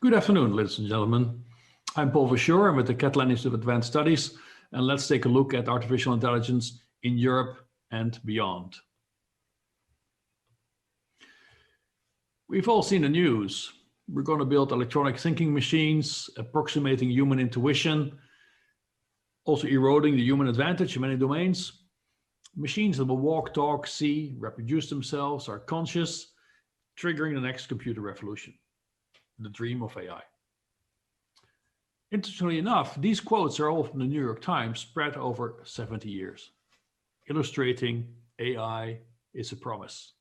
Good afternoon, ladies and gentlemen. I'm Paul Verschure. I'm with the Madeleine Institute of Advanced Studies, and let's take a look at artificial intelligence in Europe and beyond. We've all seen the news. We're going to build electronic thinking machines, approximating human intuition, also eroding the human advantage in many domains. Machines that will walk, talk, see, reproduce themselves, are conscious, triggering the next computer revolution, the dream of AI. Interestingly enough, these quotes are all from the New York Times, spread over 70 years, illustrating AI is a promise.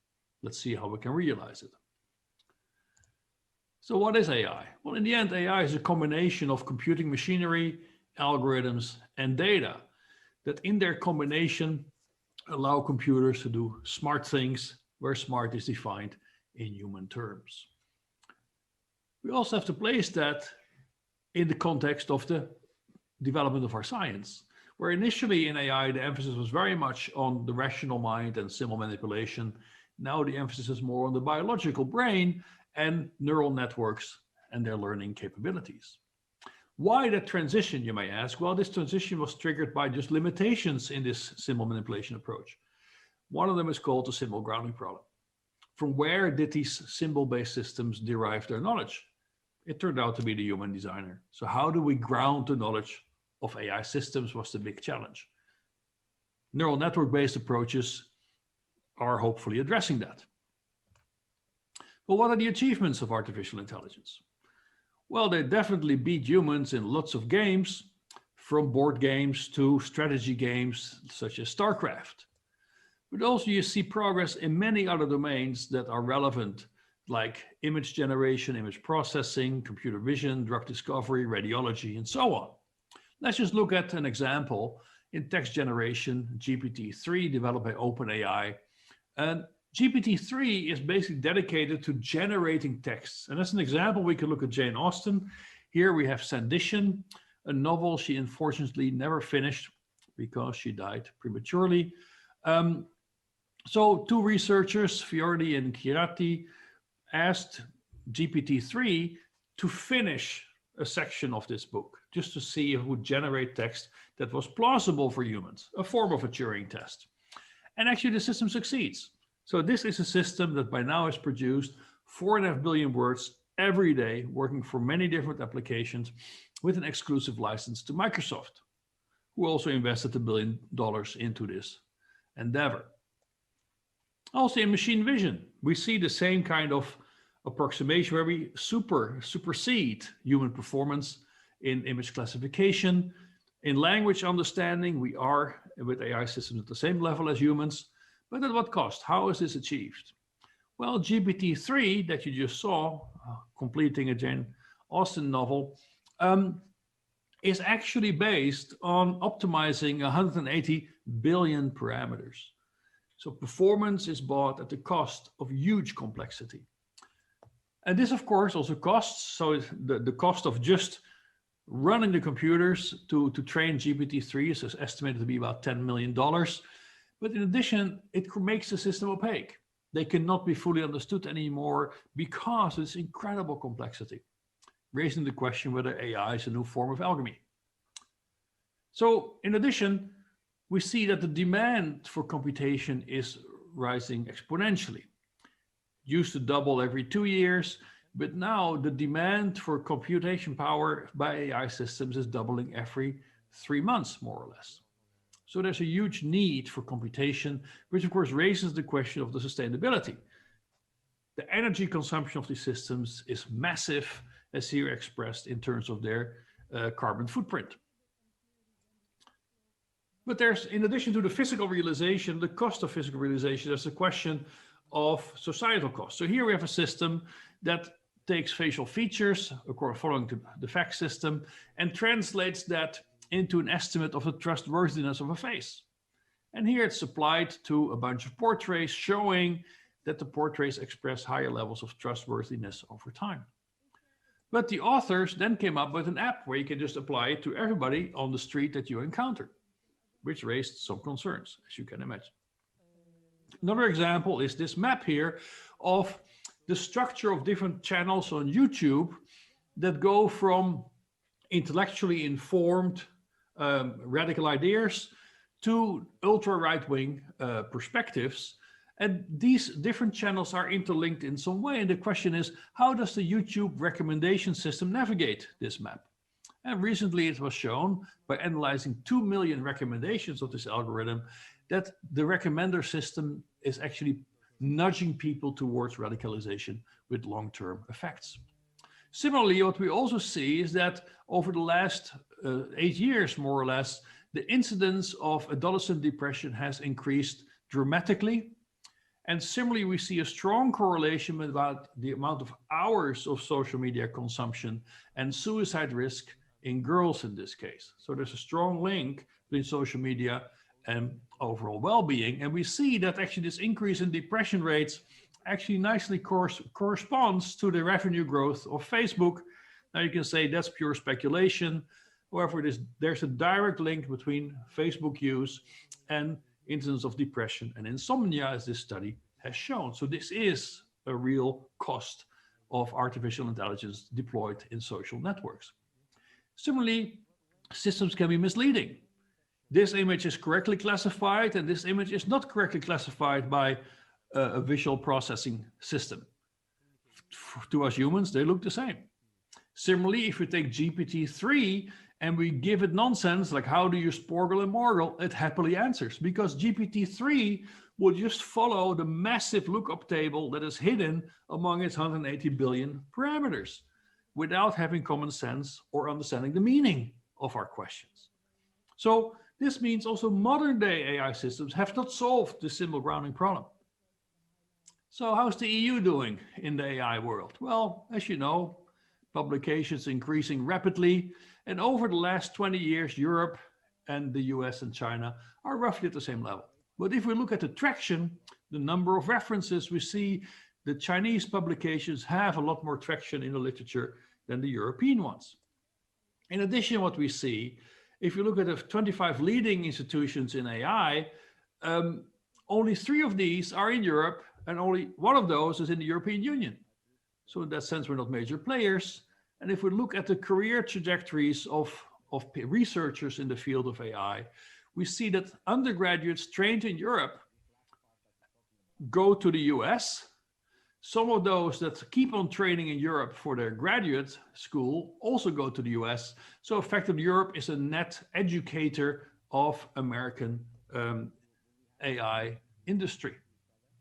Let's see how we can realize it. So what is AI? Well, in the end, AI is a combination of computing machinery, algorithms, and data that in their combination allow computers to do smart things where smart is defined in human terms. We also have to place that in the context of the development of our science, where initially in AI, the emphasis was very much on the rational mind and symbol manipulation. Now the emphasis is more on the biological brain and neural networks and their learning capabilities. Why that transition, you may ask? Well, this transition was triggered by just limitations in this symbol manipulation approach. One of them is called the symbol grounding problem. From where did these symbol-based systems derive their knowledge? It turned out to be the human designer. So how do we ground the knowledge of AI systems was the big challenge. Neural network-based approaches are hopefully addressing that. But what are the achievements of artificial intelligence? Well, they definitely beat humans in lots of games, from board games to strategy games such as StarCraft. But also you see progress in many other domains that are relevant, like image generation, image processing, computer vision, drug discovery, radiology, and so on. Let's just look at an example in text generation, GPT-3 developed by OpenAI. And GPT-3 is basically dedicated to generating texts. And as an example, we can look at Jane Austen. Here we have Sedition, a novel she unfortunately never finished because she died prematurely. So two researchers, Fiordi and Chirati, asked GPT-3 to finish a section of this book, just to see if it would generate text that was plausible for humans, a form of a Turing test. And actually the system succeeds. So this is a system that by now has produced 4.5 billion words every day, working for many different applications with an exclusive license to Microsoft, who also invested $1 billion into this endeavor. Also in machine vision, we see the same kind of approximation where we supersede human performance in image classification. In language understanding, we are with AI systems at the same level as humans. But at what cost? How is this achieved? Well, GPT-3 that you just saw, completing a Jane Austen novel, is actually based on optimizing 180 billion parameters. So performance is bought at the cost of huge complexity. And this, of course, also costs. So the cost of just running the computers to train GPT-3 is estimated to be about $10 million. But in addition, it makes the system opaque. They cannot be fully understood anymore because of this incredible complexity, raising the question whether AI is a new form of alchemy. So in addition, we see that the demand for computation is rising exponentially. It used to double every 2 years, but now the demand for computation power by AI systems is doubling every 3 months, more or less. So there's a huge need for computation, which of course raises the question of the sustainability. The energy consumption of these systems is massive, as here expressed in terms of their carbon footprint. But there's, in addition to the physical realization, the cost of physical realization, there's a question of societal cost. So here we have a system that takes facial features, following the fact system, and translates that into an estimate of the trustworthiness of a face. And here it's applied to a bunch of portraits, showing that the portraits express higher levels of trustworthiness over time. But the authors then came up with an app where you can just apply it to everybody on the street that you encounter, which raised some concerns, as you can imagine. Another example is this map here of the structure of different channels on YouTube that go from intellectually informed radical ideas to ultra right-wing perspectives. And these different channels are interlinked in some way. And the question is, how does the YouTube recommendation system navigate this map? And recently it was shown by analyzing 2 million recommendations of this algorithm that the recommender system is actually nudging people towards radicalization with long-term effects. Similarly, what we also see is that over the last 8 years, more or less, the incidence of adolescent depression has increased dramatically. And similarly, we see a strong correlation with about the amount of hours of social media consumption and suicide risk in girls in this case. So there's a strong link between social media and overall well-being. And we see that actually this increase in depression rates actually nicely corresponds to the revenue growth of Facebook. Now you can say that's pure speculation. However, there's a direct link between Facebook use and incidence of depression and insomnia, as this study has shown. So this is a real cost of artificial intelligence deployed in social networks. Similarly, systems can be misleading. This image is correctly classified and this image is not correctly classified by a visual processing system. To us humans, they look the same. Similarly, if we take GPT-3 and we give it nonsense, like how do you sporgle and morgle, it happily answers, because GPT-3 will just follow the massive lookup table that is hidden among its 180 billion parameters without having common sense or understanding the meaning of our questions. So this means also modern day AI systems have not solved the symbol grounding problem. So how's the EU doing in the AI world? Well, as you know, publications increasing rapidly, and over the last 20 years, Europe and the US and China are roughly at the same level. But if we look at the traction, the number of references, we see the Chinese publications have a lot more traction in the literature than the European ones. In addition, what we see, if you look at the 25 leading institutions in AI, only 3 of these are in Europe, and only 1 of those is in the European Union. So in that sense, we're not major players. And if we look at the career trajectories of researchers in the field of AI, we see that undergraduates trained in Europe go to the US. Some of those that keep on training in Europe for their graduate school also go to the US. So effectively, Europe is a net educator of American AI industry,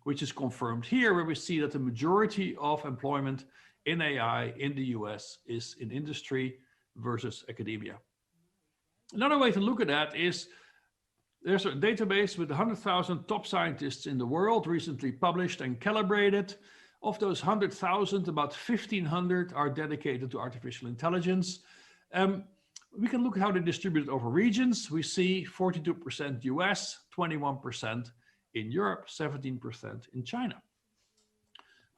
which is confirmed here, where we see that the majority of employment in AI in the US is in industry versus academia. Another way to look at that is there's a database with 100,000 top scientists in the world recently published and calibrated. Of those 100,000, about 1,500 are dedicated to artificial intelligence. We can look at how they distribute over regions. We see 42% US, 21% in Europe, 17% in China.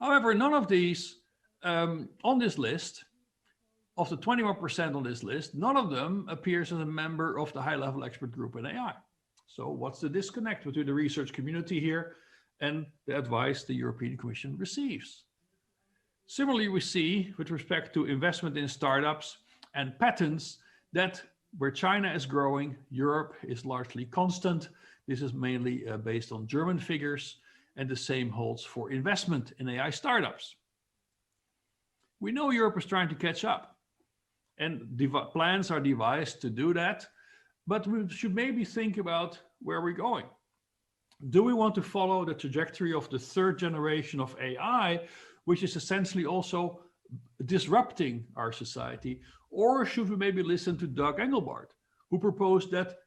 However, none of these on this list, of the 21% on this list, none of them appears as a member of the high-level expert group in AI. So what's the disconnect between the research community here and the advice the European Commission receives? Similarly, we see with respect to investment in startups and patents that where China is growing, Europe is largely constant. This is mainly based on German figures, and the same holds for investment in AI startups. We know Europe is trying to catch up, and plans are devised to do that, but we should maybe think about where we're going. Do we want to follow the trajectory of the 3rd generation of AI, which is essentially also disrupting our society? Or should we maybe listen to Doug Engelbart, who proposed that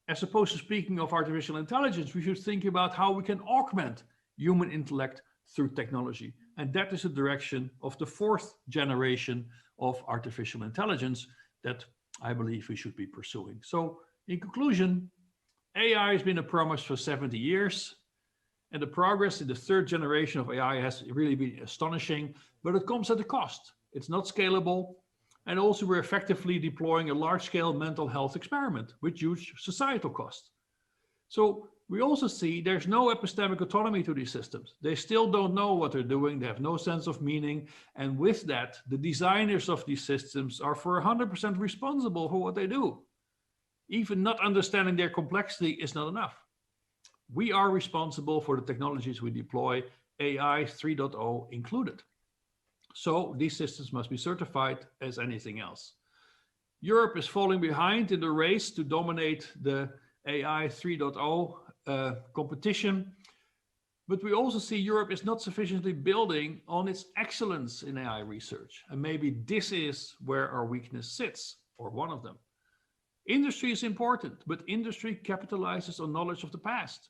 as opposed to speaking of artificial intelligence, we should think about how we can augment human intellect through technology. And that is the direction of the 4th generation of artificial intelligence that I believe we should be pursuing. So in conclusion, AI has been a promise for 70 years, and the progress in the 3rd generation of AI has really been astonishing, but it comes at a cost. It's not scalable, and also we're effectively deploying a large-scale mental health experiment with huge societal costs. So We also see there's no epistemic autonomy to these systems. They still don't know what they're doing. They have no sense of meaning. And with that, the designers of these systems are for 100% responsible for what they do. Even not understanding their complexity is not enough. We are responsible for the technologies we deploy, AI 3.0 included. So these systems must be certified as anything else. Europe is falling behind in the race to dominate the AI 3.0 competition, but we also see Europe is not sufficiently building on its excellence in AI research. And maybe this is where our weakness sits, or one of them. Industry is important, but industry capitalizes on knowledge of the past.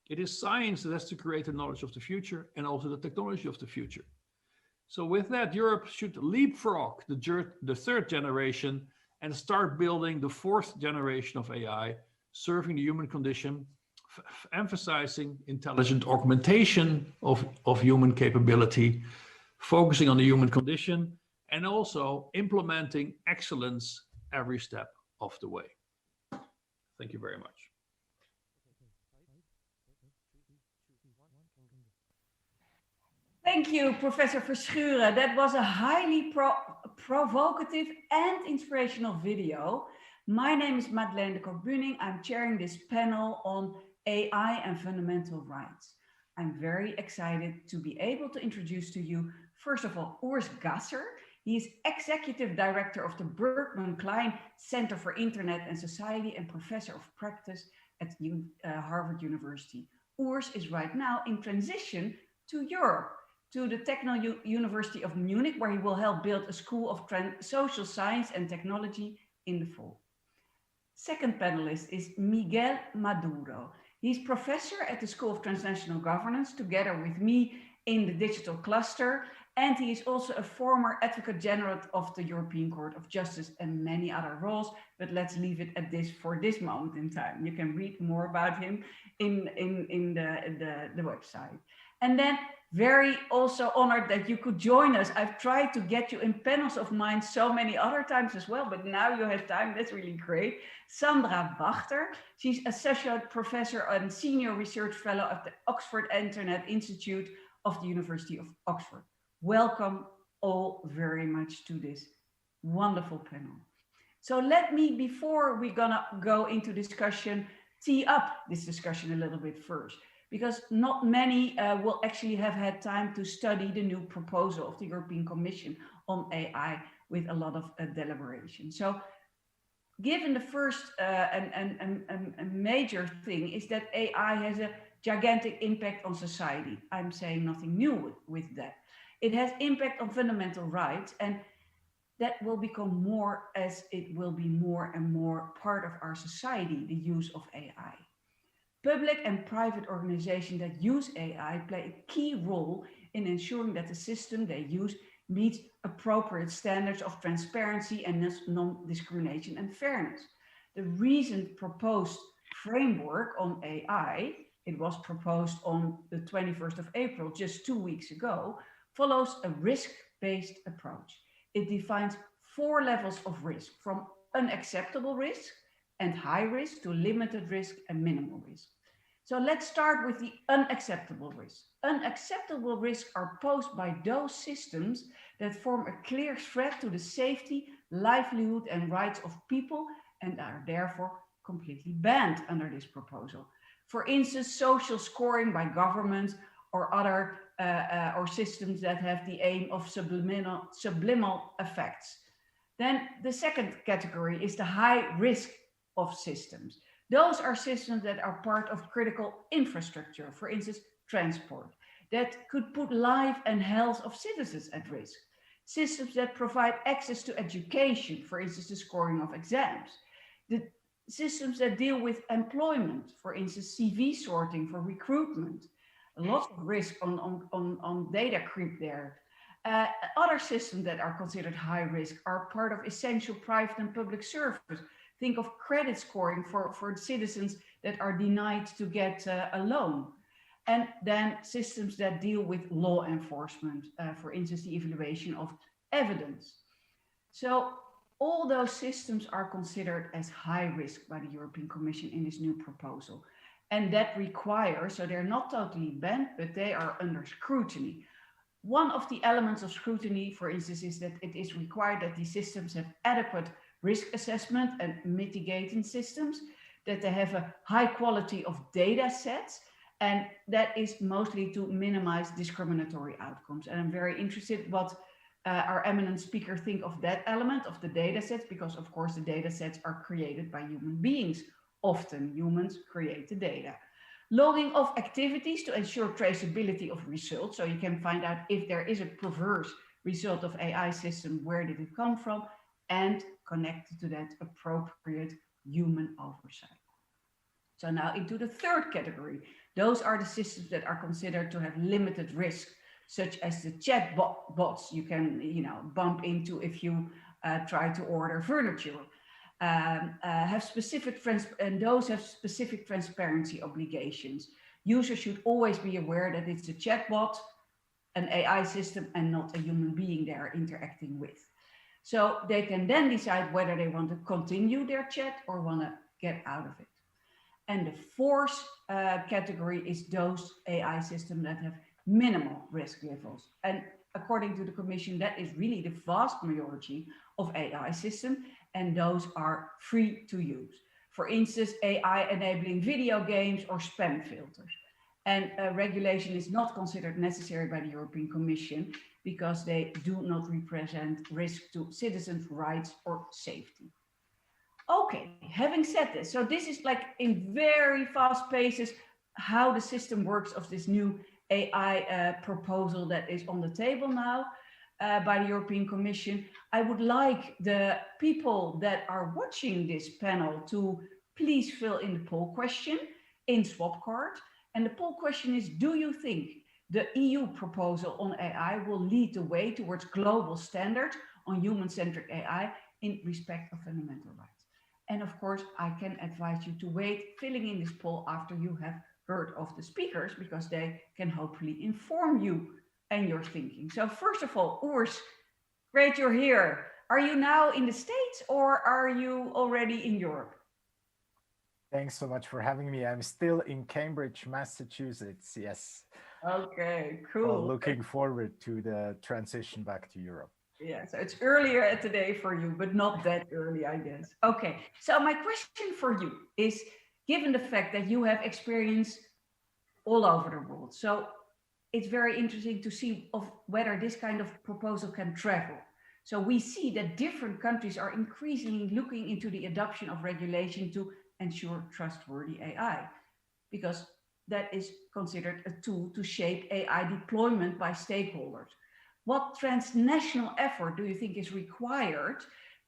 It is science that has to create the knowledge of the future and also the technology of the future. So with that, Europe should leapfrog the third generation and start building the fourth generation of AI, serving the human condition, emphasizing intelligent augmentation of human capability, focusing on the human condition, and also implementing excellence every step of the way. Thank you very much. Thank you, Professor Verschure. That was a highly provocative and inspirational video. My name is Madeleine de Buning. I'm chairing this panel on AI and fundamental rights. I'm very excited to be able to introduce to you, first of all, Urs Gasser. He is Executive Director of the Berkman Klein Center for Internet and Society and Professor of Practice at Harvard University. Urs is right now in transition to Europe, to the Technical University of Munich, where he will help build a School of Social Science and Technology in the fall. Second panelist is Miguel Maduro. He's professor at the School of Transnational Governance, together with me in the digital cluster. And he is also a former Advocate General of the European Court of Justice and many other roles. But let's leave it at this for this moment in time. You can read more about him in the website. And then very also honored that you could join us. I've tried to get you in panels of mine so many other times as well, but now you have time. That's really great. Sandra Wachter. She's Associate Professor and Senior Research Fellow at the Oxford Internet Institute of the University of Oxford. Welcome all very much to this wonderful panel. So let me, before we're gonna go into discussion, tee up this discussion a little bit first, because not many will actually have had time to study the new proposal of the European Commission on AI with a lot of deliberation. So given the first and major thing is that AI has a gigantic impact on society. I'm saying nothing new with that. It has impact on fundamental rights, and that will become more as it will be more and more part of our society, the use of AI. Public and private organizations that use AI play a key role in ensuring that the system they use meets appropriate standards of transparency and non-discrimination and fairness. The recent proposed framework on AI, it was proposed on the 21st of April, just 2 weeks ago, follows a risk-based approach. It defines 4 levels of risk, from unacceptable risk and high risk to limited risk and minimal risk. So let's start with the unacceptable risk. Unacceptable risks are posed by those systems that form a clear threat to the safety, livelihood, and rights of people and are therefore completely banned under this proposal. For instance, social scoring by governments or other or systems that have the aim of subliminal effects. Then the second category is the high risk of systems. Those are systems that are part of critical infrastructure, for instance, transport, that could put life and health of citizens at risk. Systems that provide access to education, for instance, the scoring of exams. The systems that deal with employment, for instance, CV sorting for recruitment. A lot of risk on data creep there. Other systems that are considered high risk are part of essential private and public service. Think of credit scoring for citizens that are denied to get a loan. And then systems that deal with law enforcement, for instance, the evaluation of evidence. So all those systems are considered as high risk by the European Commission in this new proposal. And that requires, so they're not totally banned, but they are under scrutiny. One of the elements of scrutiny, for instance, is that it is required that these systems have adequate risk assessment and mitigating systems, that they have a high quality of data sets, and that is mostly to minimize discriminatory outcomes. And I'm very interested what our eminent speaker think of that element of the data sets, because of course the data sets are created by human beings. Often humans create the data. Logging of activities to ensure traceability of results, so you can find out if there is a perverse result of AI system, where did it come from, and connected to that appropriate human oversight. So now into the third category. Those are the systems that are considered to have limited risk, such as the chat bots you can bump into if you try to order furniture. Have specific and those have specific transparency obligations. Users should always be aware that it's a chatbot, an AI system, and not a human being they are interacting with. So they can then decide whether they want to continue their chat or want to get out of it. And the fourth category is those AI systems that have minimal risk levels. And according to the Commission, that is really the vast majority of AI systems, and those are free to use. For instance, AI enabling video games or spam filters. And regulation is not considered necessary by the European Commission because they do not represent risk to citizens' rights or safety. Okay, having said this, so this is like in very fast paces how the system works of this new AI proposal that is on the table now by the European Commission. I would like the people that are watching this panel to please fill in the poll question in Swapcard. And the poll question is, do you think the EU proposal on AI will lead the way towards global standards on human-centric AI in respect of fundamental rights? And of course, I can advise you to wait filling in this poll after you have heard of the speakers, because they can hopefully inform you and your thinking. So first of all, Urs, great you're here. Are you now in the States or are you already in Europe? Thanks so much for having me. I'm still in Cambridge, Massachusetts. Yes. Okay, cool. Well, looking forward to the transition back to Europe. Yeah, so it's earlier today for you, but not that early, I guess. Okay, so my question for you is, given the fact that you have experience all over the world, so it's very interesting to see of whether this kind of proposal can travel. So we see that different countries are increasingly looking into the adoption of regulation to ensure trustworthy AI, because that is considered a tool to shape AI deployment by stakeholders. What transnational effort do you think is required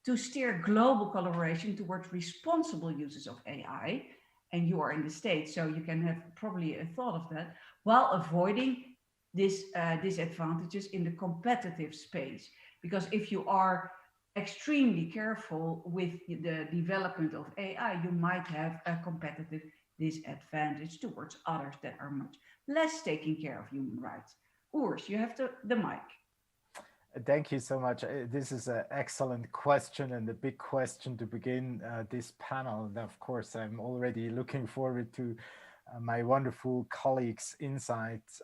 to steer global collaboration towards responsible uses of AI? And you are in the States, so you can have probably a thought of that, while avoiding disadvantages in the competitive space. Because if you are extremely careful with the development of AI, you might have a competitive disadvantage towards others that are much less taking care of human rights. Urs, you have the mic. Thank you so much. This is an excellent question and a big question to begin this panel. And of course, I'm already looking forward to my wonderful colleagues' insights.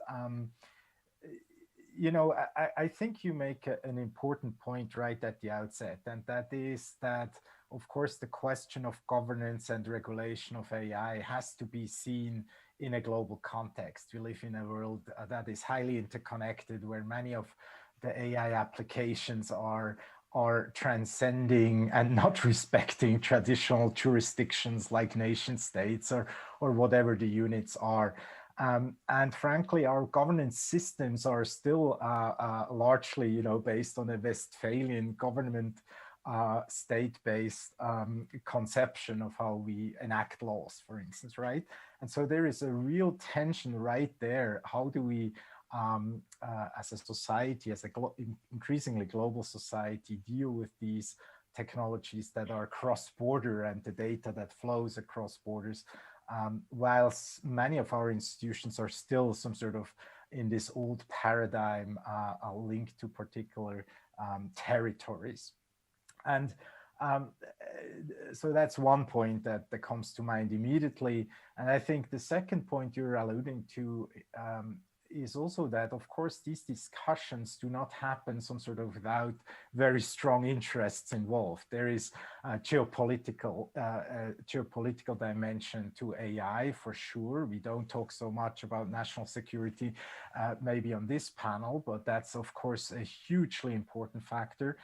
I think you make an important point right at the outset, and that is that, of course, the question of governance and regulation of AI has to be seen in a global context. We live in a world that is highly interconnected, where many of the AI applications are transcending and not respecting traditional jurisdictions like nation states or whatever the units are. And frankly, our governance systems are still largely, based on a Westphalian government state-based conception of how we enact laws, for instance, right? And so there is a real tension right there. How do we, as a society, as a increasingly global society, deal with these technologies that are cross-border and the data that flows across borders, whilst many of our institutions are still some sort of in this old paradigm linked to particular territories. And So that's one point that comes to mind immediately. And I think the second point you're alluding to is also that, of course, these discussions do not happen some sort of without very strong interests involved. There is a geopolitical dimension to AI for sure. We don't talk so much about national security maybe on this panel, but that's of course a hugely important factor.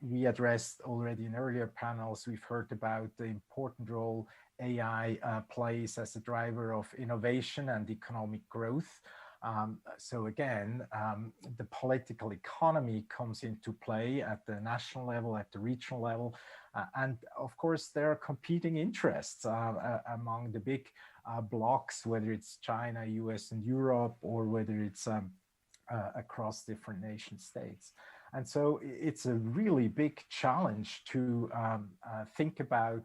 We addressed already in earlier panels, we've heard about the important role AI plays as a driver of innovation and economic growth. So again, the political economy comes into play at the national level, at the regional level. And of course, there are competing interests among the big blocs, whether it's China, US, and Europe, or whether it's across different nation states. And so it's a really big challenge to think about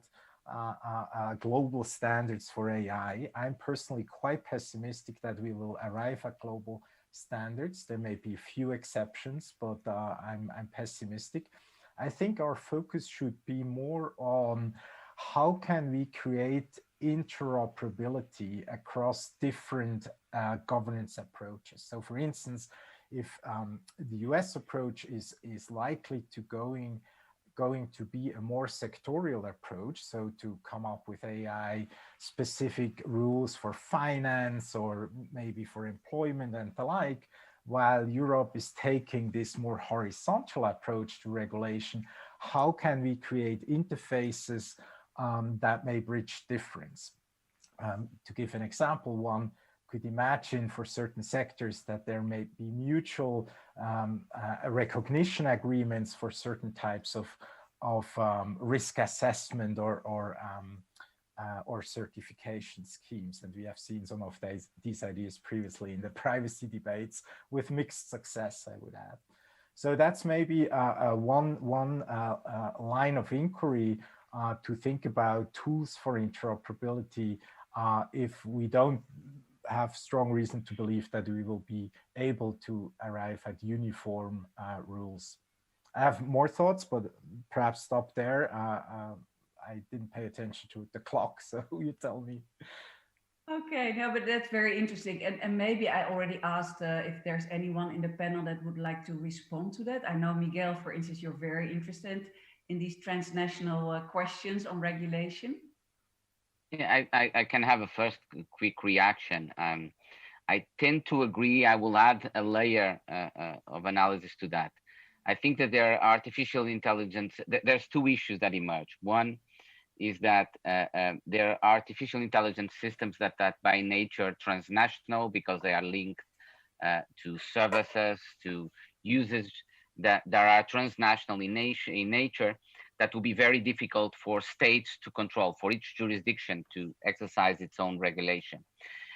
global standards for AI. I'm personally quite pessimistic that we will arrive at global standards. There may be a few exceptions, but I'm pessimistic. I think our focus should be more on how can we create interoperability across different governance approaches. So for instance, if the US approach is likely to going to be a more sectorial approach, so to come up with AI specific rules for finance or maybe for employment and the like, while Europe is taking this more horizontal approach to regulation, how can we create interfaces that may bridge difference? To give an example, one could imagine for certain sectors that there may be mutual recognition agreements for certain types of risk assessment or certification schemes. And we have seen some of these ideas previously in the privacy debates with mixed success, I would add. So that's maybe one line of inquiry to think about tools for interoperability if we don't have strong reason to believe that we will be able to arrive at uniform rules. I have more thoughts, but perhaps stop there. I didn't pay attention to the clock, so you tell me. Okay, no, but that's very interesting. And maybe I already asked if there's anyone in the panel that would like to respond to that. I know, Miguel, for instance, you're very interested in these transnational questions on regulation. Yeah, I can have a first quick reaction. I tend to agree. I will add a layer of analysis to that. I think that there are artificial intelligence, there's two issues that emerge. One is that there are artificial intelligence systems that by nature transnational because they are linked to services, to uses that are transnational in nature, that will be very difficult for states to control, for each jurisdiction to exercise its own regulation.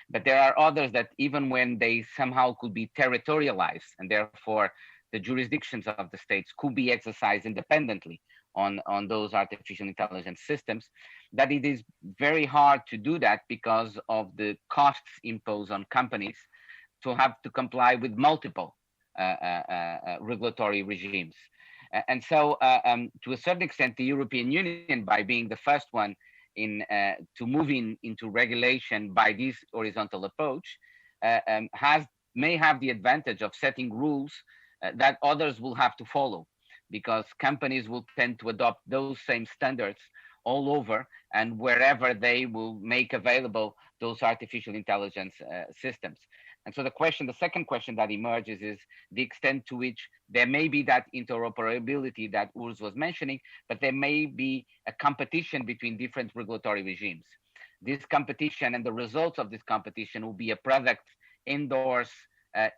But there are others that even when they somehow could be territorialized, and therefore the jurisdictions of the states could be exercised independently on those artificial intelligence systems, that it is very hard to do that because of the costs imposed on companies to have to comply with multiple regulatory regimes. And so to a certain extent, the European Union, by being the first one to move into regulation by this horizontal approach, may have the advantage of setting rules that others will have to follow, because companies will tend to adopt those same standards all over and wherever they will make available those artificial intelligence systems. And so the second question that emerges is the extent to which there may be that interoperability that Urs was mentioning, but there may be a competition between different regulatory regimes. This competition and the results of this competition will be a product endorse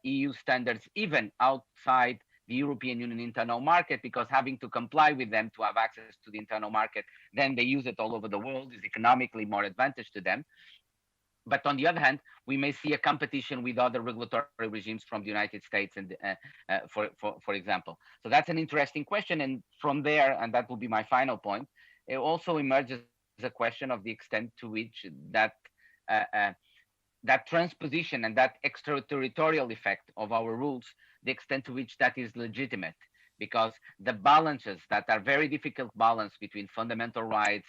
EU standards, even outside the European Union internal market, because having to comply with them to have access to the internal market, then they use it all over the world, is economically more advantage to them. But on the other hand, we may see a competition with other regulatory regimes from the United States, and for example. So that's an interesting question. And from there, and that will be my final point, it also emerges a question of the extent to which that transposition and that extraterritorial effect of our rules, the extent to which that is legitimate. because the balances that are very difficult balance between fundamental rights,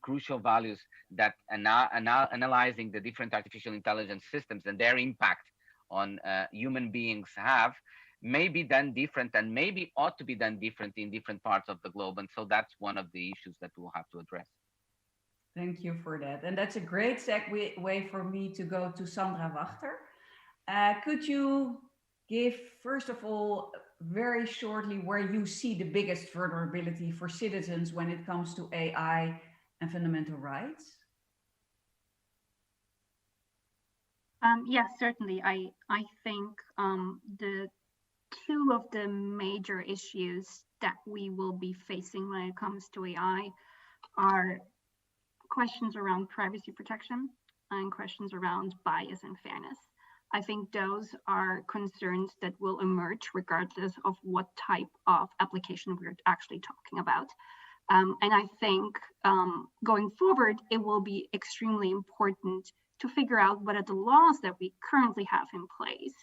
crucial values that analyzing the different artificial intelligence systems and their impact on human beings have, may be done different and maybe ought to be done different in different parts of the globe. And so that's one of the issues that we'll have to address. Thank you for that. And that's a great segue for me to go to Sandra Wachter. Could you give, first of all, very shortly, where you see the biggest vulnerability for citizens when it comes to AI and fundamental rights? Yes, certainly. I think the two of the major issues that we will be facing when it comes to AI are questions around privacy protection and questions around bias and fairness. I think those are concerns that will emerge regardless of what type of application we're actually talking about. And I think going forward, it will be extremely important to figure out whether the laws that we currently have in place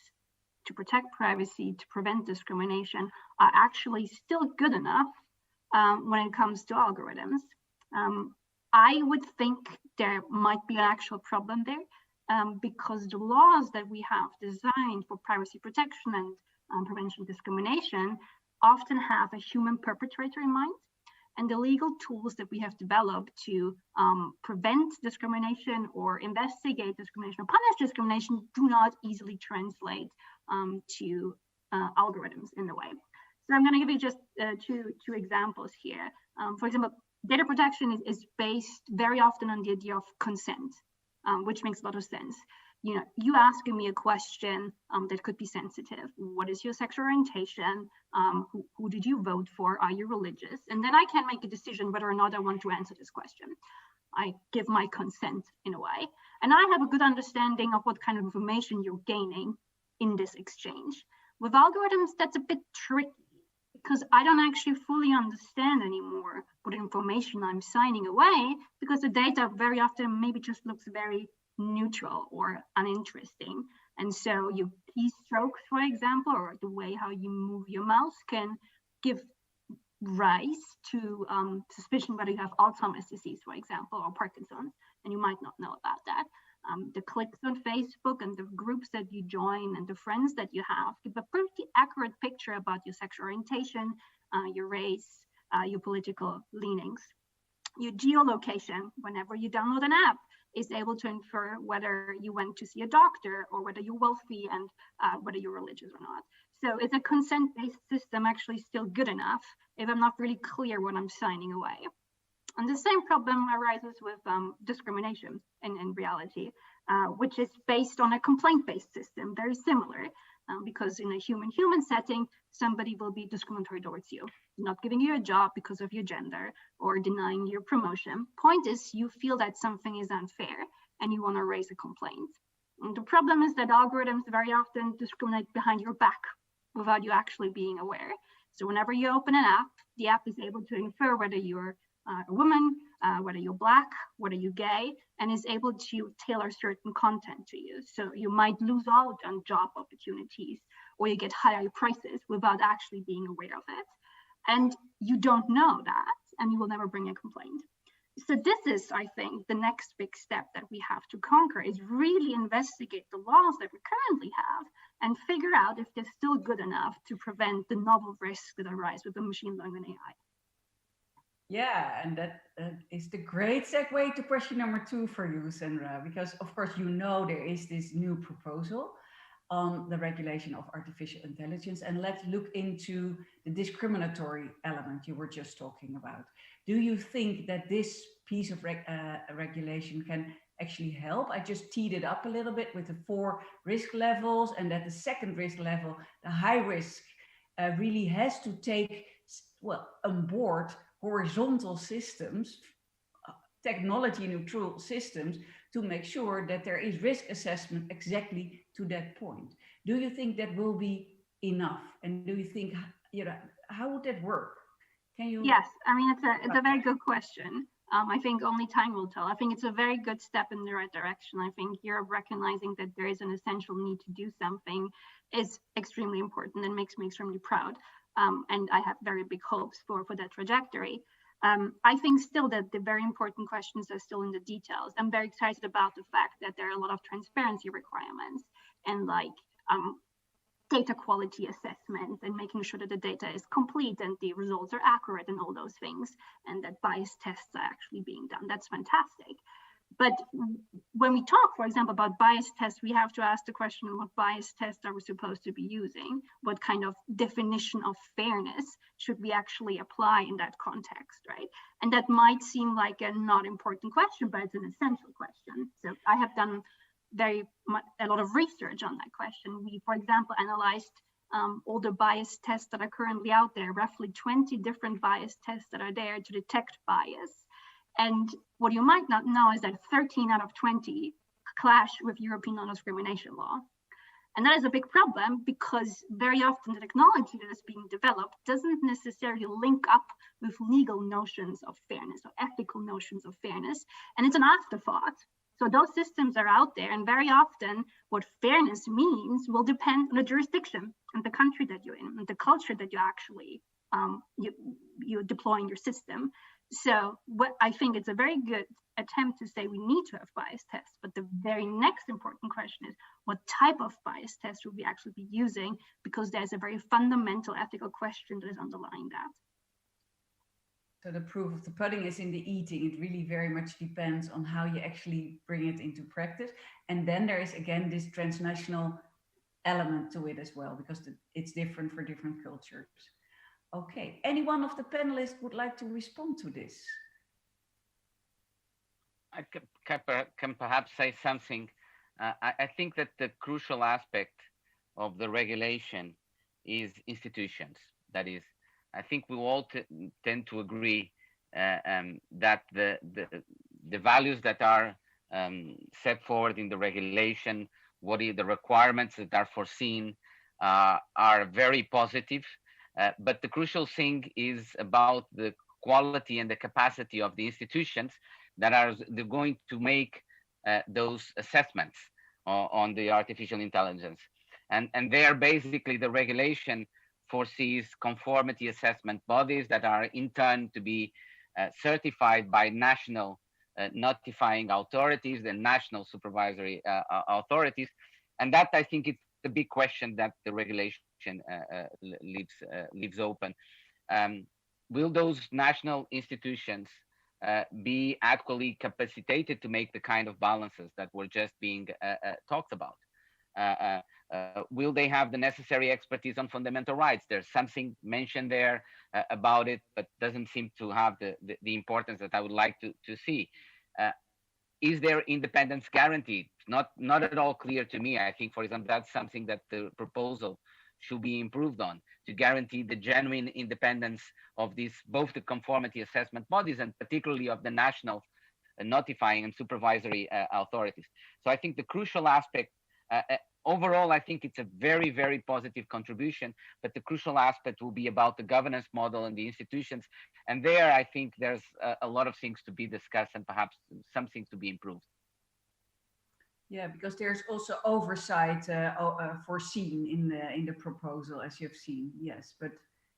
to protect privacy, to prevent discrimination, are actually still good enough when it comes to algorithms. I would think there might be an actual problem there because the laws that we have designed for privacy protection and prevention of discrimination often have a human perpetrator in mind. And the legal tools that we have developed to prevent discrimination or investigate discrimination or punish discrimination do not easily translate to algorithms in the way. So I'm going to give you just two examples here. For example, data protection is based very often on the idea of consent, which makes a lot of sense. You know, you asking me a question that could be sensitive. What is your sexual orientation? Who did you vote for? Are you religious? And then I can make a decision whether or not I want to answer this question. I give my consent in a way. And I have a good understanding of what kind of information you're gaining in this exchange. With algorithms, that's a bit tricky because I don't actually fully understand anymore what information I'm signing away because the data very often maybe just looks very neutral or uninteresting. And so your keystrokes, for example, or the way how you move your mouse can give rise to suspicion whether you have Alzheimer's disease, for example, or Parkinson's, and you might not know about that. The clicks on Facebook and the groups that you join and the friends that you have give a pretty accurate picture about your sexual orientation, your race, your political leanings. Your geolocation, whenever you download an app, is able to infer whether you went to see a doctor or whether you're wealthy and whether you're religious or not. So is a consent-based system actually still good enough if I'm not really clear what I'm signing away? And the same problem arises with discrimination in reality, which is based on a complaint-based system, very similar, because in a human-human setting, somebody will be discriminatory towards you, not giving you a job because of your gender or denying your promotion. Point is, you feel that something is unfair and you want to raise a complaint. And the problem is that algorithms very often discriminate behind your back without you actually being aware. So whenever you open an app, the app is able to infer whether you're a woman, whether you're Black, whether you're gay, and is able to tailor certain content to you. So you might lose out on job opportunities, or you get higher prices without actually being aware of it. And you don't know that, and you will never bring a complaint. So this is, I think, the next big step that we have to conquer, is really investigate the laws that we currently have and figure out if they're still good enough to prevent the novel risks that arise with the machine learning and AI. Yeah, and that is the great segue to question number 2 for you, Sandra, because of course, you know, there is this new proposal on the regulation of artificial intelligence. And let's look into the discriminatory element you were just talking about. Do you think that this piece of regulation can actually help? I just teed it up a little bit with the 4 risk levels, and that the second risk level, the high risk, really has to take, well, on board horizontal systems, technology neutral systems, to make sure that there is risk assessment exactly to that point. Do you think that will be enough? And do you think, you know, how would that work? Can you? Yes, I mean, it's a very good question. I think only time will tell. I think it's a very good step in the right direction. I think Europe recognizing that there is an essential need to do something is extremely important and makes me extremely proud. and I have very big hopes for that trajectory. I think still that the very important questions are still in the details. I'm very excited about the fact that there are a lot of transparency requirements and like data quality assessments and making sure that the data is complete and the results are accurate and all those things, and that bias tests are actually being done. That's fantastic. But when we talk, for example, about bias tests, we have to ask the question, what bias tests are we supposed to be using? What kind of definition of fairness should we actually apply in that context, right? And that might seem like a not important question, but it's an essential question. So I have done a lot of research on that question. We, for example, analyzed all the bias tests that are currently out there, roughly 20 different bias tests that are there to detect bias. And what you might not know is that 13 out of 20 clash with European non-discrimination law. And that is a big problem because very often the technology that is being developed doesn't necessarily link up with legal notions of fairness or ethical notions of fairness. And it's an afterthought. So those systems are out there, and very often what fairness means will depend on the jurisdiction and the country that you're in, and the culture that you actually you're deploying your system. So what I think it's a very good attempt to say we need to have bias tests, but the very next important question is what type of bias test should we actually be using, because there's a very fundamental ethical question that is underlying that. So the proof of the pudding is in the eating. It really very much depends on how you actually bring it into practice. And then there is again this transnational element to it as well, because it's different for different cultures. Okay, any one of the panelists would like to respond to this? I can perhaps say something. I think that the crucial aspect of the regulation is institutions. That is, I think we all tend to agree that the values that are set forward in the regulation, what are the requirements that are foreseen, are very positive. But the crucial thing is about the quality and the capacity of the institutions that are going to make those assessments on the artificial intelligence. And there basically the regulation foresees conformity assessment bodies that are in turn to be certified by national notifying authorities, the national supervisory authorities. And that, I think, it's the big question that the regulation leaves open. Will those national institutions be adequately capacitated to make the kind of balances that were just being talked about? Will they have the necessary expertise on fundamental rights? There's something mentioned there about it, but doesn't seem to have the importance that I would like to see. Is there independence guaranteed? Not at all clear to me. I think, for example, that's something that the proposal should be improved on, to guarantee the genuine independence of these, both the conformity assessment bodies and particularly of the national notifying and supervisory authorities. So I think the crucial aspect, overall, I think it's a very, very positive contribution, but the crucial aspect will be about the governance model and the institutions. And there, I think there's a lot of things to be discussed and perhaps some things to be improved. Yeah, because there's also oversight foreseen in the proposal, as you've seen. Yes, but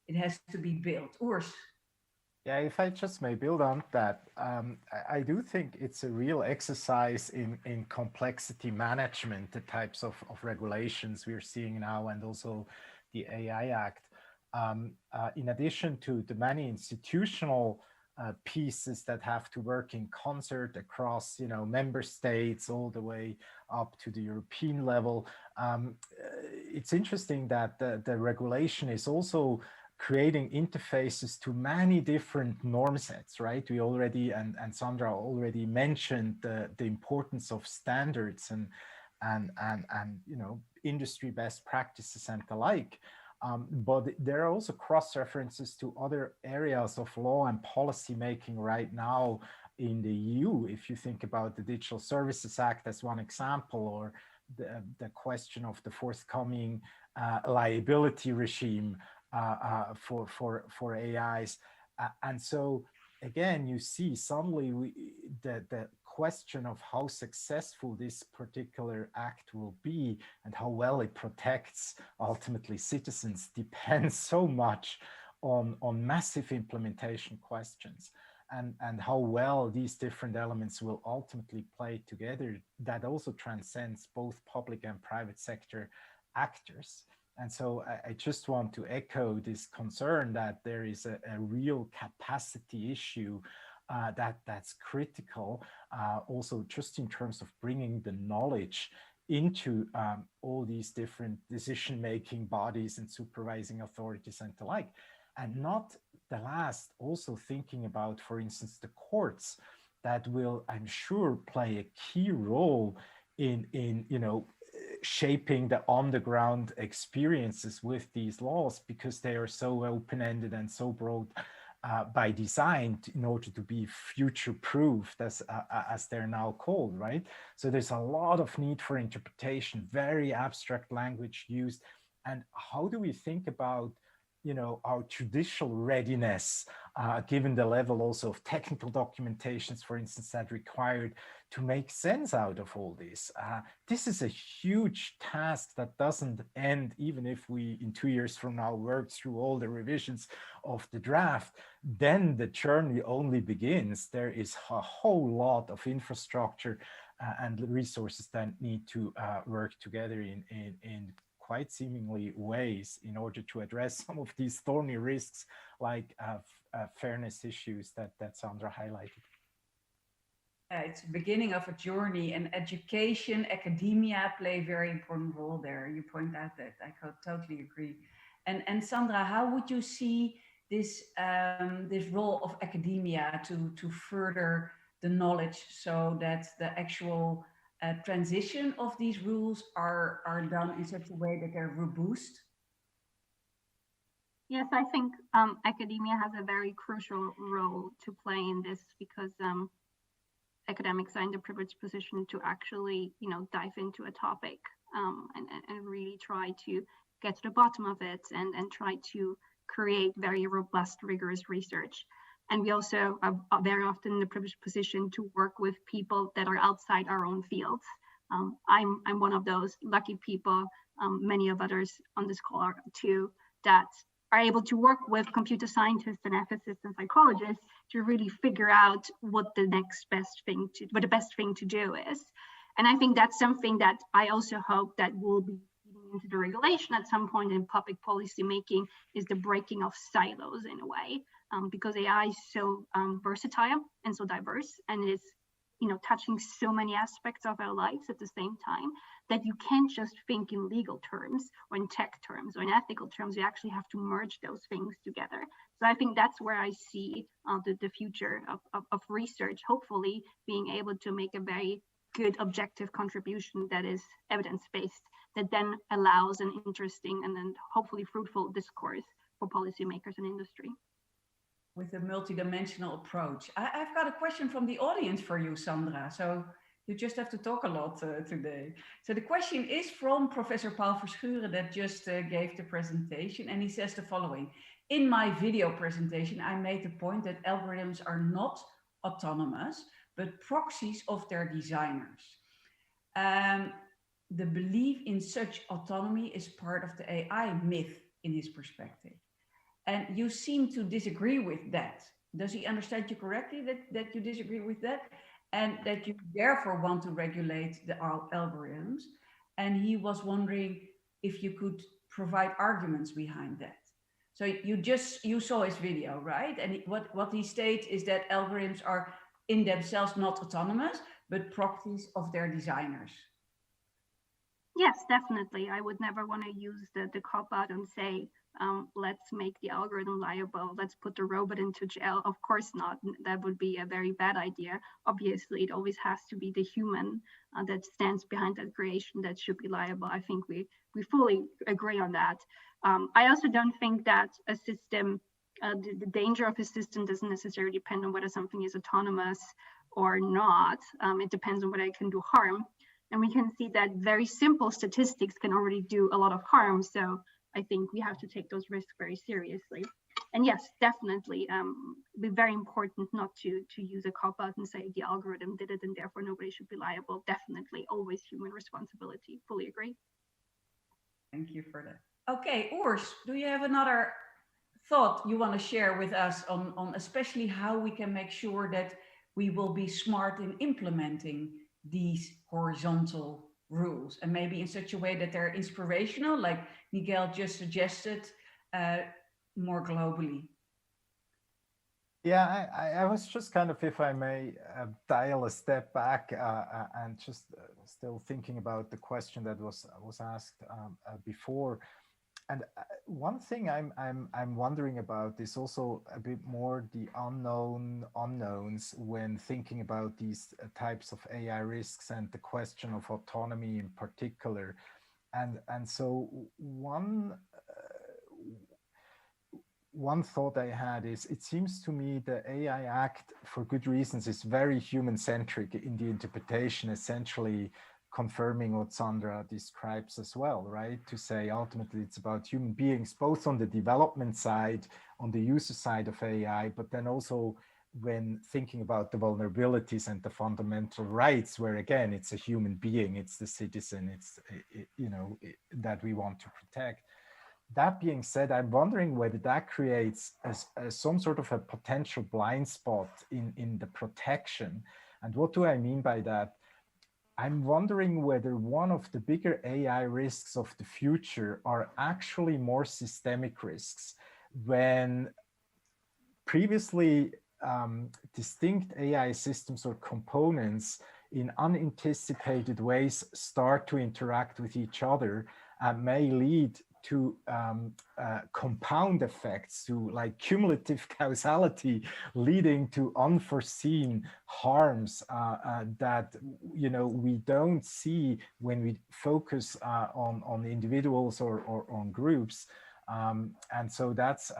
it has to be built. Urs. Yeah, if I just may build on that, I do think it's a real exercise in complexity management, the types of regulations we're seeing now, and also the AI Act. In addition to the many institutional pieces that have to work in concert across, member states all the way up to the European level. It's interesting that the regulation is also creating interfaces to many different norm sets, right? We already, and Sandra already mentioned the importance of standards and industry best practices and the like. But there are also cross-references to other areas of law and policy making right now in the EU. If you think about the Digital Services Act as one example, or the question of the forthcoming liability regime for AIs. And so again, you see suddenly the question of how successful this particular act will be and how well it protects ultimately citizens depends so much on massive implementation questions. And how well these different elements will ultimately play together, that also transcends both public and private sector actors. And so I just want to echo this concern that there is a real capacity issue that's critical, also just in terms of bringing the knowledge into all these different decision-making bodies and supervising authorities and the like. And not the last, also thinking about, for instance, the courts that will, I'm sure, play a key role in shaping the on-the-ground experiences with these laws, because they are so open-ended and so broad by design in order to be future-proofed, as they're now called, right? So there's a lot of need for interpretation, very abstract language used. And how do we think about our judicial readiness, given the level also of technical documentations, for instance, that required to make sense out of all this? This is a huge task that doesn't end, even if we, in 2 years from now, work through all the revisions of the draft. Then the journey only begins. There is a whole lot of infrastructure and resources that need to work together in quite seemingly ways in order to address some of these thorny risks, like fairness issues that Sandra highlighted. It's the beginning of a journey, and education, academia play a very important role there. You point out that. I totally agree. And Sandra, how would you see this this role of academia to further the knowledge, so that the actual transition of these rules are done in such a way that they're robust? Yes, I think academia has a very crucial role to play in this, because academics are in the privileged position to actually, dive into a topic and really try to get to the bottom of it and try to create very robust, rigorous research. And we also are very often in the privileged position to work with people that are outside our own fields. I'm one of those lucky people, many of others on this call are too, that are able to work with computer scientists and ethicists and psychologists to really figure out what the best thing to do is. And I think that's something that I also hope that will be feeding into the regulation at some point in public policy making, is the breaking of silos in a way. Because AI is so versatile and so diverse, and it is, touching so many aspects of our lives at the same time, that you can't just think in legal terms or in tech terms or in ethical terms. You actually have to merge those things together. So I think that's where I see the future of research, hopefully being able to make a very good objective contribution that is evidence-based, that then allows an interesting and then hopefully fruitful discourse for policymakers and industry. With a multidimensional approach. I've got a question from the audience for you, Sandra. So you just have to talk a lot today. So the question is from Professor Paul Verschure that just gave the presentation. And he says the following: in my video presentation, I made the point that algorithms are not autonomous, but proxies of their designers. The belief in such autonomy is part of the AI myth in his perspective. And you seem to disagree with that. Does he understand you correctly that you disagree with that? And that you therefore want to regulate the algorithms? And he was wondering if you could provide arguments behind that. So you saw his video, right? And what he states is that algorithms are in themselves not autonomous, but proxies of their designers. Yes, definitely. I would never want to use the cop-out and say, let's make the algorithm liable, let's put the robot into jail. Of course not. That would be a very bad idea. Obviously, it always has to be the human that stands behind that creation that should be liable. I think we fully agree on that. I also don't think that a system, the danger of a system doesn't necessarily depend on whether something is autonomous or not. It depends on whether it can do harm. And we can see that very simple statistics can already do a lot of harm. So I think we have to take those risks very seriously. And yes, definitely, be very important not to use a cop out and say the algorithm did it and therefore nobody should be liable. Definitely, always human responsibility. Fully agree. Thank you for that. Okay, Urs, do you have another thought you want to share with us on especially how we can make sure that we will be smart in implementing these horizontal rules, and maybe in such a way that they're inspirational, like Miguel just suggested, more globally? Yeah, I was just kind of, if I may, dial a step back and just still thinking about the question that was asked before. And one thing I'm wondering about is also a bit more the unknowns when thinking about these types of AI risks and the question of autonomy in particular. And so one thought I had is, it seems to me the AI Act, for good reasons, is very human-centric in the interpretation, essentially confirming what Sandra describes as well, right? To say ultimately it's about human beings, both on the development side, on the user side of AI, but then also when thinking about the vulnerabilities and the fundamental rights, where again, it's a human being, it's the citizen, that we want to protect. That being said, I'm wondering whether that creates some sort of a potential blind spot in the protection. And what do I mean by that? I'm wondering whether one of the bigger AI risks of the future are actually more systemic risks, when previously distinct AI systems or components in unanticipated ways start to interact with each other and may lead to compound effects, to like cumulative causality, leading to unforeseen harms that we don't see when we focus on individuals or on groups. And so that's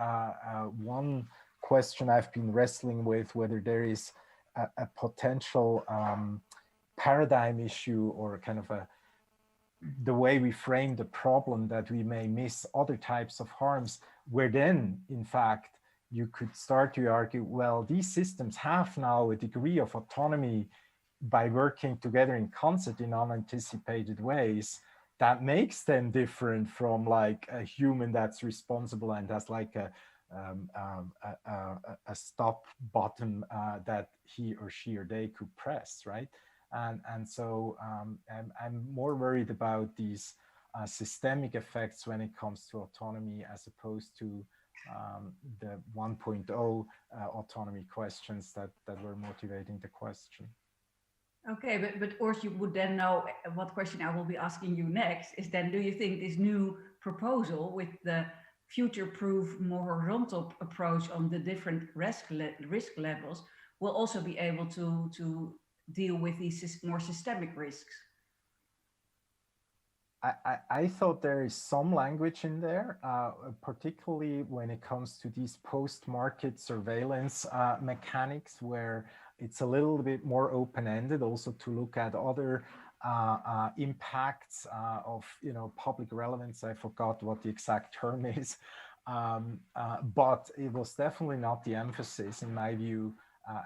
one question I've been wrestling with, whether there is a potential paradigm issue or kind of the way we frame the problem, that we may miss other types of harms, where then, in fact, you could start to argue, well, these systems have now a degree of autonomy by working together in concert in unanticipated ways that makes them different from like a human that's responsible and has like a stop button that he or she or they could press, right? And so I'm more worried about these systemic effects when it comes to autonomy, as opposed to the 1.0 autonomy questions that were motivating the question. Okay, but Urs, you would then know what question I will be asking you next is then, do you think this new proposal with the future-proof, more horizontal approach on the different risk levels will also be able to deal with these more systemic risks? I thought there is some language in there, particularly when it comes to these post-market surveillance mechanics, where it's a little bit more open-ended, also to look at other impacts of public relevance. I forgot what the exact term is, but it was definitely not the emphasis, in my view,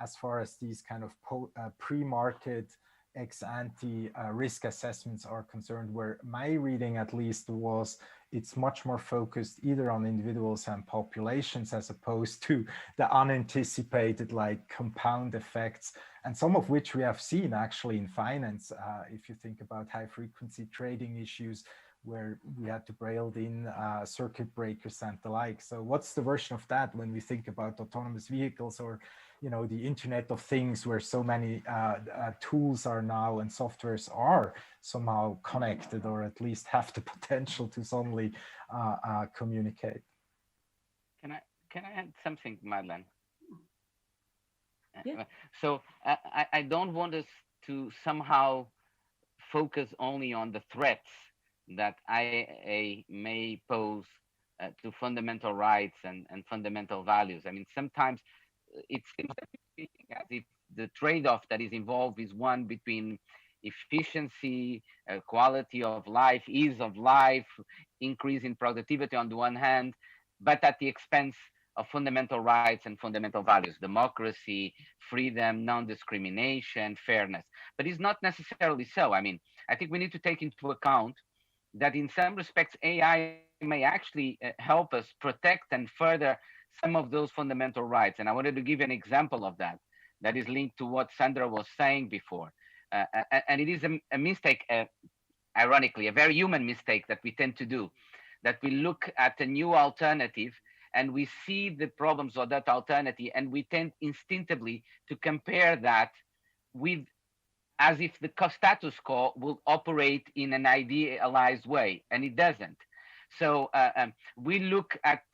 as far as these kind of pre-market ex-ante risk assessments are concerned, where my reading at least was it's much more focused either on individuals and populations, as opposed to the unanticipated like compound effects, and some of which we have seen actually in finance. If you think about high frequency trading issues, where we had to build in circuit breakers and the like. So what's the version of that when we think about autonomous vehicles, or the Internet of Things, where so many tools are now and softwares are somehow connected, or at least have the potential to suddenly communicate. Can I add something, Madeleine? Yeah. So I don't want us to somehow focus only on the threats that IA may pose to fundamental rights and fundamental values. I mean, sometimes it seems as if the trade-off that is involved is one between efficiency, quality of life, ease of life, increase in productivity on the one hand, but at the expense of fundamental rights and fundamental values: democracy, freedom, non-discrimination, fairness. But it's not necessarily so. I mean, I think we need to take into account that in some respects, AI may actually help us protect and further some of those fundamental rights. And I wanted to give an example of that, that is linked to what Sandra was saying before. And it is a mistake, ironically, a very human mistake that we tend to do, that we look at a new alternative and we see the problems of that alternative, and we tend instinctively to compare that with, as if the status quo will operate in an idealized way, and it doesn't. So we look at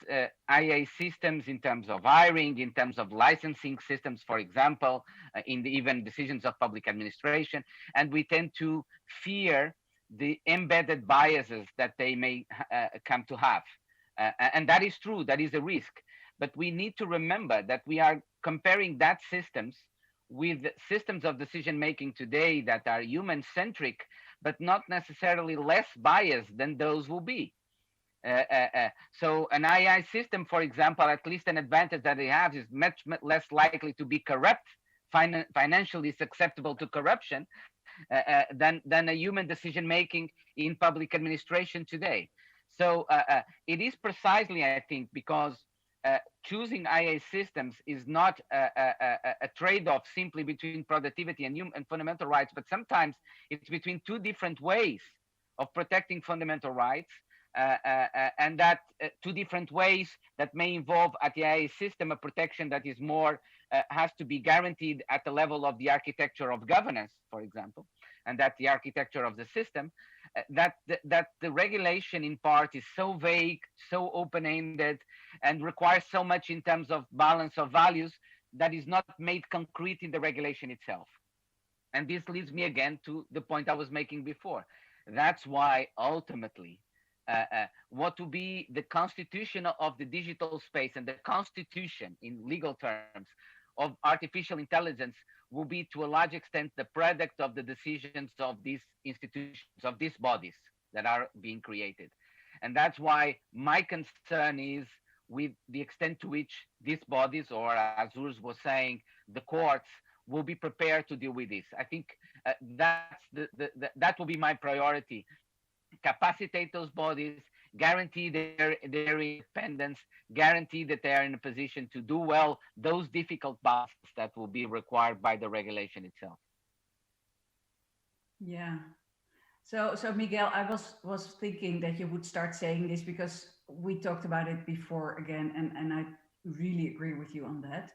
IA systems in terms of hiring, in terms of licensing systems, for example, in the even decisions of public administration, and we tend to fear the embedded biases that they may come to have. And that is true, that is a risk. But we need to remember that we are comparing that systems with systems of decision-making today that are human-centric, but not necessarily less biased than those will be. So an AI system, for example, at least an advantage that it has is much less likely to be corrupt, financially susceptible to corruption, than a human decision-making in public administration today. So it is precisely, I think, because choosing IA systems is not a trade-off simply between productivity and fundamental rights, but sometimes it's between two different ways of protecting fundamental rights, and that two different ways that may involve at the IA system a protection that is more, has to be guaranteed at the level of the architecture of governance, for example, and that the architecture of the system, that the regulation in part is so vague, so open-ended, and requires so much in terms of balance of values that is not made concrete in the regulation itself. And this leads me again to the point I was making before. That's why ultimately what to be the constitution of the digital space and the constitution in legal terms of artificial intelligence will be to a large extent the product of the decisions of these institutions, of these bodies that are being created. And that's why my concern is with the extent to which these bodies, or as Urs was saying, the courts, will be prepared to deal with this. I think that will be my priority. Capacitate those bodies, guarantee their independence, guarantee that they are in a position to do well those difficult tasks that will be required by the regulation itself. Yeah. So Miguel, I was thinking that you would start saying this because we talked about it before again, and I really agree with you on that.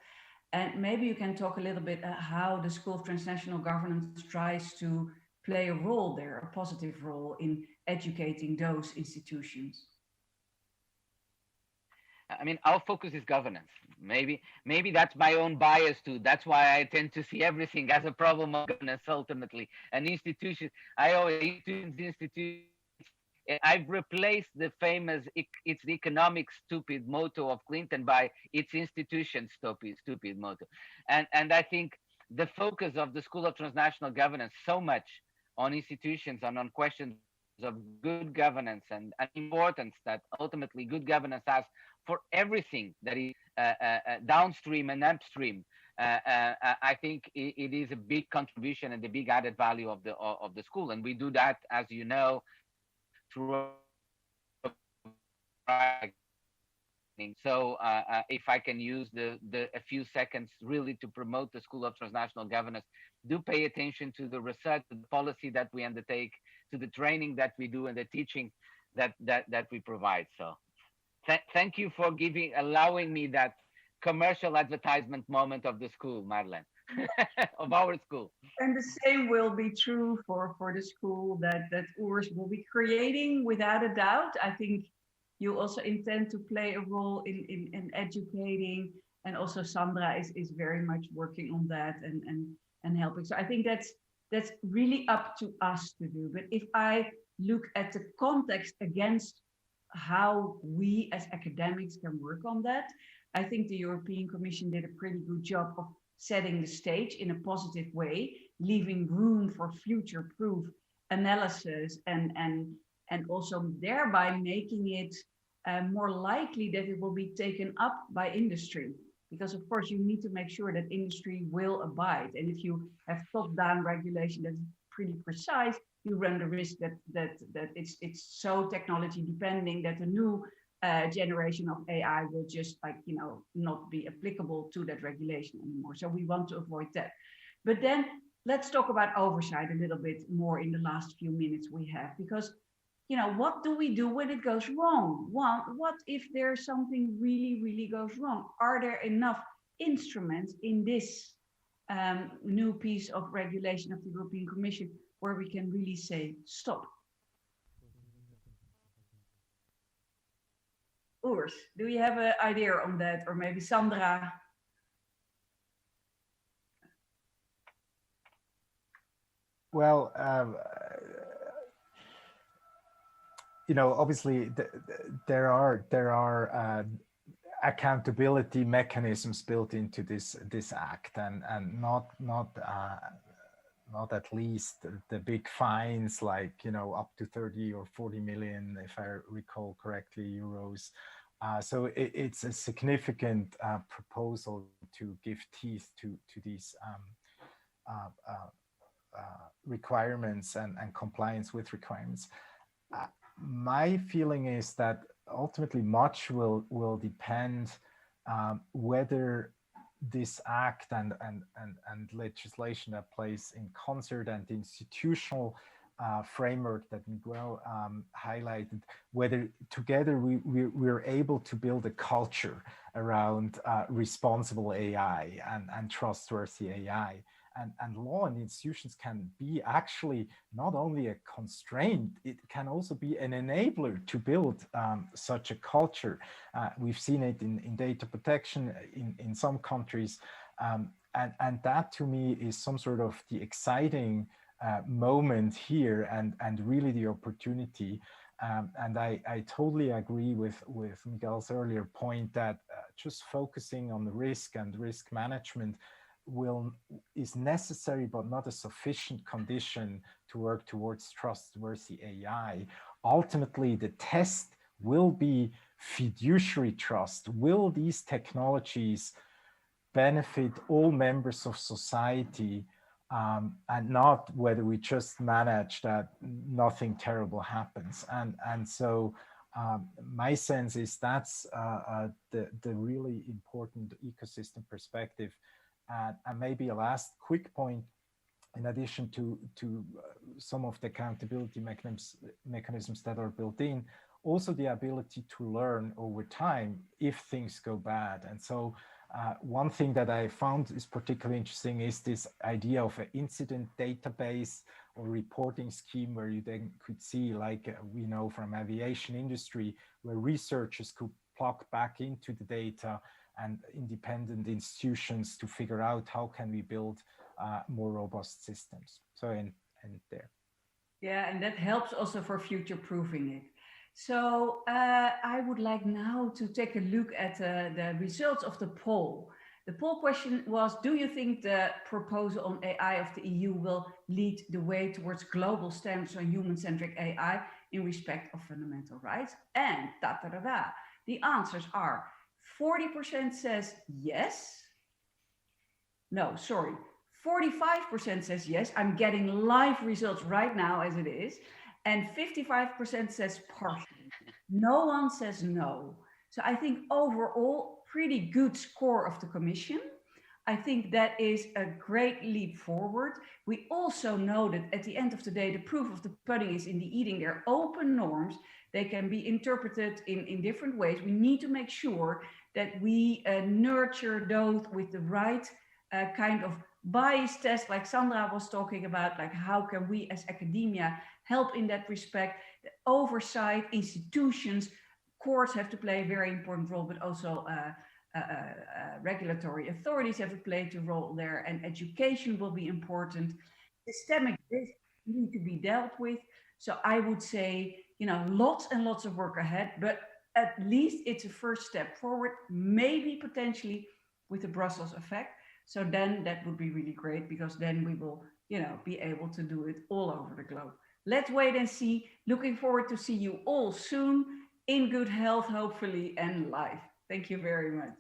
And maybe you can talk a little bit how the School of Transnational Governance tries to play a role there, a positive role in educating those institutions. I mean, our focus is governance. Maybe that's my own bias too. That's why I tend to see everything as a problem of governance ultimately. An institution, I've replaced the famous "it's the economic stupid" motto of Clinton by "it's institution stupid" motto. And I think the focus of the School of Transnational Governance so much on institutions and on questions of good governance and importance that ultimately good governance has for everything that is downstream and upstream. I think it is a big contribution and the big added value of the school, and we do that, as you know, through. So if I can use a few seconds really to promote the School of Transnational Governance, do pay attention to the research, to the policy that we undertake, to the training that we do, and the teaching that we provide. So thank you for allowing me that commercial advertisement moment of the school, Madeleine, of our school. And the same will be true for the school that Urs will be creating, without a doubt. I think you also intend to play a role in educating, and also Sandra is very much working on that and helping. So I think that's really up to us to do. But if I look at the context against how we as academics can work on that, I think the European Commission did a pretty good job of setting the stage in a positive way, leaving room for future-proof analysis and also thereby making it more likely that it will be taken up by industry. Because of course you need to make sure that industry will abide. And if you have top-down regulation that's pretty precise, you run the risk that it's so technology depending that a new generation of AI will just not be applicable to that regulation anymore. So we want to avoid that. But then let's talk about oversight a little bit more in the last few minutes we have, because what do we do when it goes wrong? What if there's something really goes wrong? Are there enough instruments in this new piece of regulation of the European Commission where we can really say stop? Urs, do you have an idea on that? Or maybe Sandra? Well, obviously there are accountability mechanisms built into this act, and not at least the big fines like up to 30 or 40 million, if I recall correctly, euros. So it's a significant proposal to give teeth to these requirements and compliance with requirements. My feeling is that ultimately much will depend whether this act and legislation that plays in concert and the institutional framework that Miguel highlighted, whether together we're able to build a culture around responsible AI and trustworthy AI. And law and institutions can be actually not only a constraint, it can also be an enabler to build such a culture. We've seen it in data protection in some countries. And that to me is some sort of the exciting moment here and really the opportunity. And I totally agree with Miguel's earlier point that just focusing on the risk and risk management is necessary, but not a sufficient condition to work towards trustworthy AI. Ultimately, the test will be fiduciary trust. Will these technologies benefit all members of society, and not whether we just manage that nothing terrible happens? And so my sense is that's the really important ecosystem perspective. And maybe a last quick point, in addition to some of the accountability mechanisms that are built in, also the ability to learn over time if things go bad. And so one thing that I found is particularly interesting is this idea of an incident database or reporting scheme where you then could see, like we know from aviation industry, where researchers could plug back into the data and independent institutions to figure out how can we build more robust systems. So and there. Yeah, and that helps also for future proofing it. So I would like now to take a look at the results of the poll. The poll question was, do you think the proposal on AI of the EU will lead the way towards global standards on human-centric AI in respect of fundamental rights? And the answers are 40% says yes. No, sorry. 45% says yes. I'm getting live results right now as it is. And 55% says partially. No one says no. So I think overall, pretty good score of the Commission. I think that is a great leap forward. We also know that at the end of the day, the proof of the pudding is in the eating. They're open norms. They can be interpreted in different ways. We need to make sure that we nurture those with the right kind of bias test, like Sandra was talking about, like how can we as academia help in that respect? The oversight, institutions, courts have to play a very important role, but also regulatory authorities have to play a role there, and education will be important. Systemic risk need to be dealt with. So I would say, lots and lots of work ahead, but at least it's a first step forward, maybe potentially with the Brussels effect. So then that would be really great, because then we will, be able to do it all over the globe. Let's wait and see. Looking forward to see you all soon. in good health, hopefully, and life. Thank you very much.